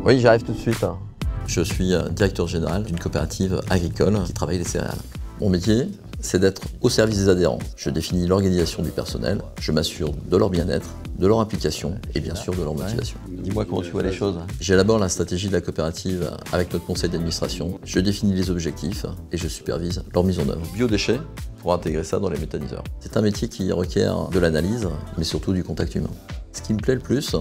Oui, j'arrive tout de suite. Je suis directeur général d'une coopérative agricole qui travaille les céréales. Mon métier, c'est d'être au service des adhérents. Je définis l'organisation du personnel, je m'assure de leur bien-être, de leur implication et bien sûr de leur motivation. Dis-moi comment tu vois les choses. J'élabore la stratégie de la coopérative avec notre conseil d'administration, je définis les objectifs et je supervise leur mise en œuvre. Biodéchets, pour intégrer ça dans les méthaniseurs. C'est un métier qui requiert de l'analyse, mais surtout du contact humain. Ce qui me plaît le plus,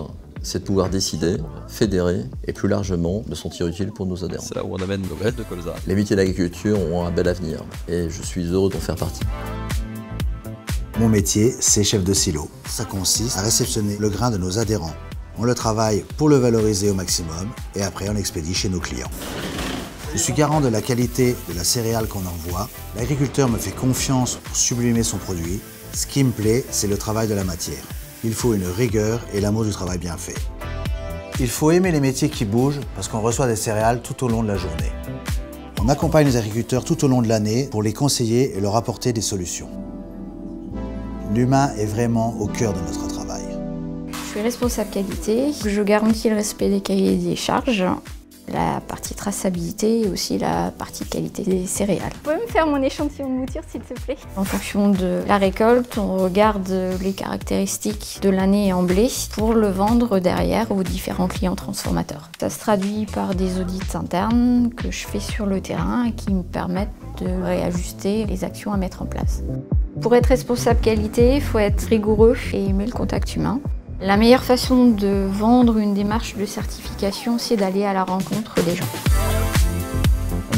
c'est de pouvoir décider, fédérer et plus largement de sentir utile pour nos adhérents. C'est là où on amène nos graines de colza. Les métiers d'agriculture ont un bel avenir et je suis heureux d'en faire partie. Mon métier, c'est chef de silo. Ça consiste à réceptionner le grain de nos adhérents. On le travaille pour le valoriser au maximum et après on l'expédie chez nos clients. Je suis garant de la qualité de la céréale qu'on envoie. L'agriculteur me fait confiance pour sublimer son produit. Ce qui me plaît, c'est le travail de la matière. Il faut une rigueur et l'amour du travail bien fait. Il faut aimer les métiers qui bougent parce qu'on reçoit des céréales tout au long de la journée. On accompagne les agriculteurs tout au long de l'année pour les conseiller et leur apporter des solutions. L'humain est vraiment au cœur de notre travail. Je suis responsable qualité, je garantis le respect des cahiers des charges, la partie traçabilité et aussi la partie qualité des céréales. Vous pouvez me faire mon échantillon de mouture s'il te plaît? En fonction de la récolte, on regarde les caractéristiques de l'année en blé pour le vendre derrière aux différents clients transformateurs. Ça se traduit par des audits internes que je fais sur le terrain et qui me permettent de réajuster les actions à mettre en place. Pour être responsable qualité, il faut être rigoureux et aimer le contact humain. La meilleure façon de vendre une démarche de certification, c'est d'aller à la rencontre des gens.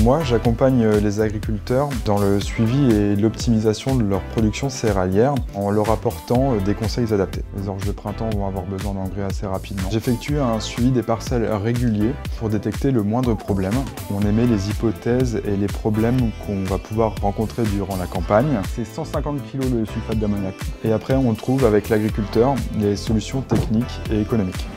Moi, j'accompagne les agriculteurs dans le suivi et l'optimisation de leur production céréalière en leur apportant des conseils adaptés. Les orges de printemps vont avoir besoin d'engrais assez rapidement. J'effectue un suivi des parcelles régulier pour détecter le moindre problème. On émet les hypothèses et les problèmes qu'on va pouvoir rencontrer durant la campagne. C'est 150 kg de sulfate d'ammoniac. Et après, on trouve avec l'agriculteur les solutions techniques et économiques.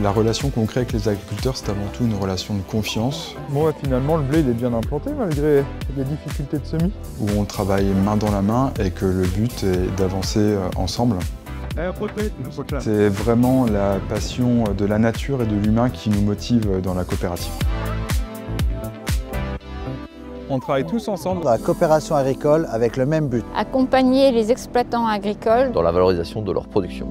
La relation qu'on crée avec les agriculteurs, c'est avant tout une relation de confiance. Bon, finalement, le blé il est bien implanté malgré les difficultés de semis. Où on travaille main dans la main et que le but est d'avancer ensemble. C'est vraiment la passion de la nature et de l'humain qui nous motive dans la coopérative. On travaille tous ensemble. Dans la coopération agricole avec le même but. Accompagner les exploitants agricoles Dans la valorisation de leur production.